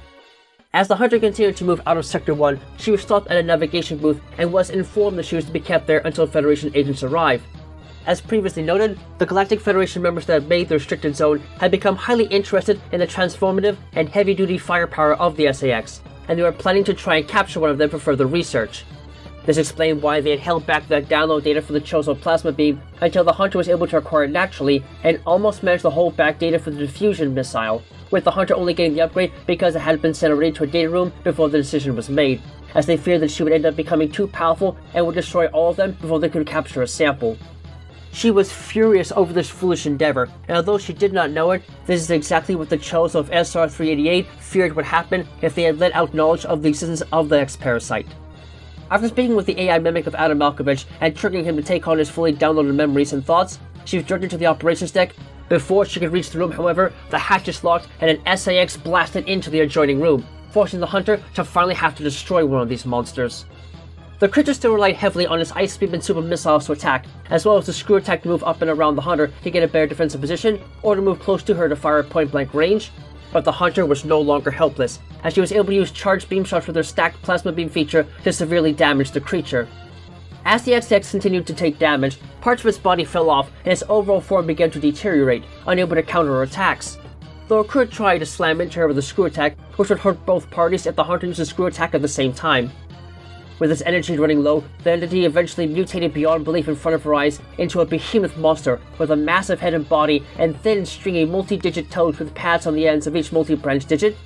As the Hunter continued to move out of Sector 1, she was stopped at a navigation booth and was informed that she was to be kept there until Federation agents arrived. As previously noted, the Galactic Federation members that had made the restricted zone had become highly interested in the transformative and heavy-duty firepower of the SAX, and they were planning to try and capture one of them for further research. This explained why they had held back the download data for the Chozo plasma beam until the Hunter was able to acquire it naturally, and almost managed to hold back data for the diffusion missile, with the Hunter only getting the upgrade because it had been sent already to a data room before the decision was made, as they feared that she would end up becoming too powerful and would destroy all of them before they could capture a sample. She was furious over this foolish endeavor, and although she did not know it, this is exactly what the Chozo of SR-388 feared would happen if they had let out knowledge of the existence of the X-Parasite. After speaking with the AI mimic of Adam Malkovich and triggering him to take on his fully downloaded memories and thoughts, she was dragged into the operations deck. Before she could reach the room, however, the hatches locked and an SAX blasted into the adjoining room, forcing the Hunter to finally have to destroy one of these monsters. The creature still relied heavily on its ice beam and super missiles to attack, as well as the screw attack to move up and around the Hunter to get a better defensive position, or to move close to her to fire at point-blank range. But the Hunter was no longer helpless, as she was able to use charged beam shots with her stacked plasma beam feature to severely damage the creature. As the XX continued to take damage, parts of its body fell off and its overall form began to deteriorate, unable to counter her attacks. Though it could try to slam into her with a screw attack, which would hurt both parties if the Hunter used a screw attack at the same time. With its energy running low, the entity eventually mutated beyond belief in front of her eyes into a behemoth monster with a massive head and body and thin, stringy multi-digit toes with pads on the ends of each multi-branch digit,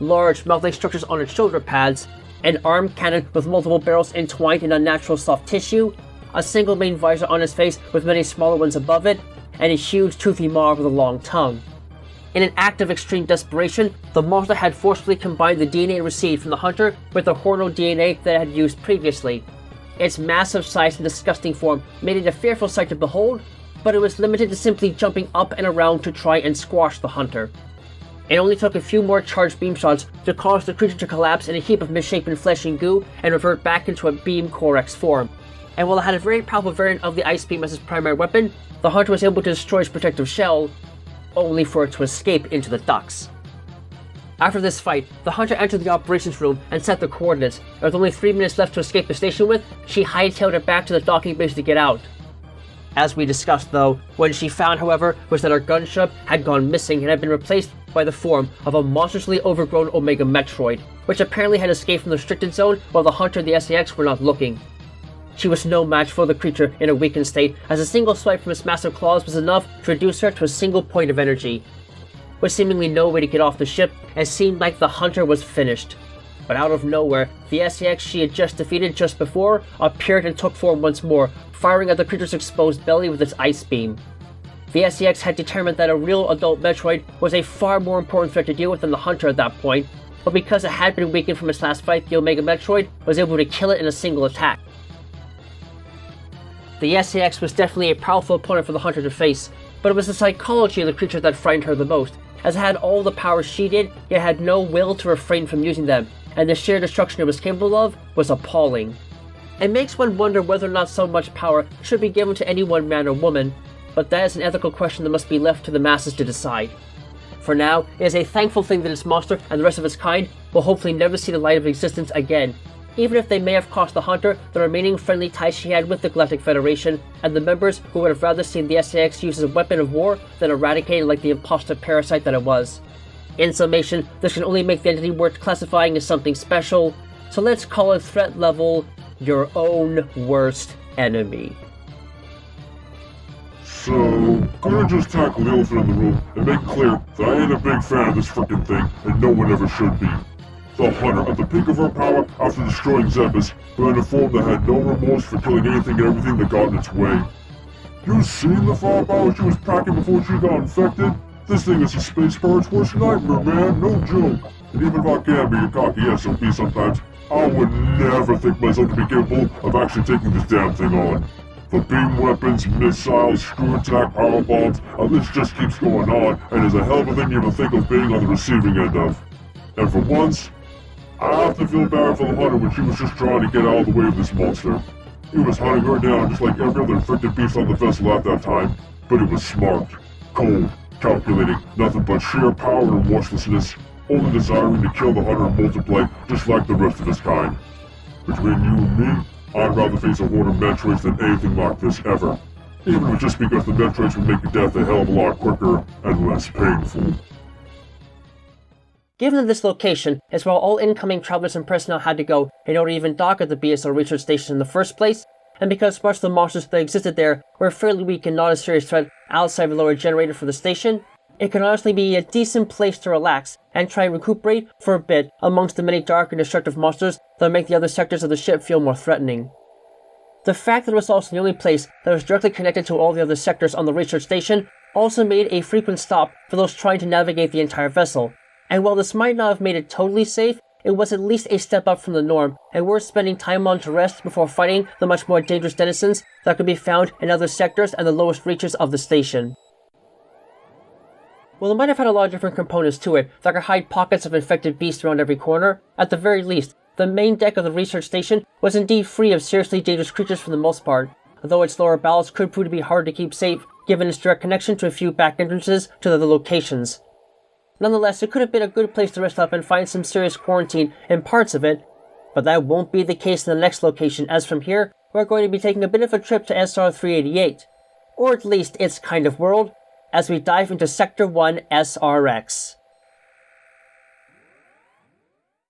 large mouth-like structures on its shoulder pads, an arm cannon with multiple barrels entwined in unnatural soft tissue, a single main visor on its face with many smaller ones above it, and a huge toothy maw with a long tongue. In an act of extreme desperation, the monster had forcibly combined the DNA received from the Hunter with the hormonal DNA that it had used previously. Its massive size and disgusting form made it a fearful sight to behold, but it was limited to simply jumping up and around to try and squash the Hunter. It only took a few more charged beam shots to cause the creature to collapse in a heap of misshapen flesh and goo and revert back into a beam Corex form. And while it had a very powerful variant of the Ice Beam as its primary weapon, the Hunter was able to destroy its protective shell, only for it to escape into the ducts. After this fight, the Hunter entered the operations room and set the coordinates, and with only 3 minutes left to escape the station with, she hightailed it back to the docking base to get out. As we discussed though, what she found however was that her gunship had gone missing and had been replaced by the form of a monstrously overgrown Omega Metroid, which apparently had escaped from the restricted zone while the Hunter and the SAX were not looking. She was no match for the creature in a weakened state, as a single swipe from its massive claws was enough to reduce her to a single point of energy. With seemingly no way to get off the ship, it seemed like the Hunter was finished. But out of nowhere, the SAX she had just defeated just before appeared and took form once more, firing at the creature's exposed belly with its ice beam. The SAX had determined that a real adult Metroid was a far more important threat to deal with than the Hunter at that point, but because it had been weakened from its last fight, the Omega Metroid was able to kill it in a single attack. The SAX was definitely a powerful opponent for the Hunter to face, but it was the psychology of the creature that frightened her the most, as it had all the powers she did, yet had no will to refrain from using them, and the sheer destruction it was capable of was appalling. It makes one wonder whether or not so much power should be given to any one man or woman, but that is an ethical question that must be left to the masses to decide. For now, it is a thankful thing that its monster and the rest of its kind will hopefully never see the light of existence again, even if they may have cost the Hunter the remaining friendly ties she had with the Galactic Federation, and the members who would have rather seen the SAX used as a weapon of war than eradicated like the imposter parasite that it was. In summation, this can only make the entity worth classifying as something special, so let's call it threat level your own worst enemy. So, gonna just tackle the elephant in the room and make clear that I ain't a big fan of this frickin' thing, and no one ever should be. The Hunter, at the peak of her power after destroying Zebus, but in a form that had no remorse for killing anything and everything that got in its way. You seen the firepower she was packing before she got infected? This thing is a space pirate's worst nightmare, man, no joke. And even if I can be a cocky SOP sometimes, I would never think myself to be capable of actually taking this damn thing on. The beam weapons, missiles, screw attack, power bombs, the list just keeps going on, and is a hell of a thing to even think of being on the receiving end of. And for once, I have to feel bad for the Hunter when she was just trying to get out of the way of this monster. He was hunting her down just like every other infected beast on the vessel at that time, but it was smart, cold, calculating, nothing but sheer power and remorselessness, only desiring to kill the Hunter and multiply just like the rest of his kind. Between you and me, I'd rather face a horde of Metroids than anything like this ever, even if just because the Metroids would make death a hell of a lot quicker and less painful. Given that this location is where all incoming travelers and personnel had to go in order to even dock at the B.S.L research station in the first place, and because most of the monsters that existed there were fairly weak and not a serious threat outside the lower generator for the station, it can honestly be a decent place to relax and try and recuperate for a bit amongst the many dark and destructive monsters that make the other sectors of the ship feel more threatening. The fact that it was also the only place that was directly connected to all the other sectors on the research station also made a frequent stop for those trying to navigate the entire vessel, and while this might not have made it totally safe, it was at least a step up from the norm and worth spending time on to rest before fighting the much more dangerous denizens that could be found in other sectors and the lowest reaches of the station. While it might have had a lot of different components to it that could hide pockets of infected beasts around every corner, at the very least, the main deck of the research station was indeed free of seriously dangerous creatures for the most part, though its lower bowels could prove to be hard to keep safe given its direct connection to a few back entrances to the other locations. Nonetheless, it could have been a good place to rest up and find some serious quarantine in parts of it, but that won't be the case in the next location, as from here, we're going to be taking a bit of a trip to SR-388, or at least its kind of world, as we dive into Sector 1 SRX.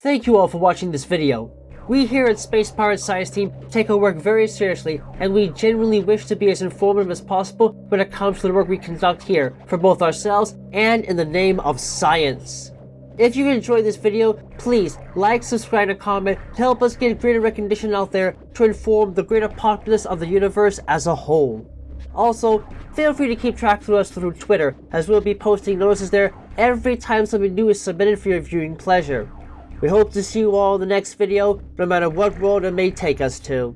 Thank you all for watching this video. We here at Space Pirate Science Team take our work very seriously, and we genuinely wish to be as informative as possible when it comes to the work we conduct here, for both ourselves and in the name of science. If you enjoyed this video, please like, subscribe, and comment to help us get greater recognition out there to inform the greater populace of the universe as a whole. Also, feel free to keep track of us through Twitter, as we'll be posting notices there every time something new is submitted for your viewing pleasure. We hope to see you all in the next video, no matter what world it may take us to.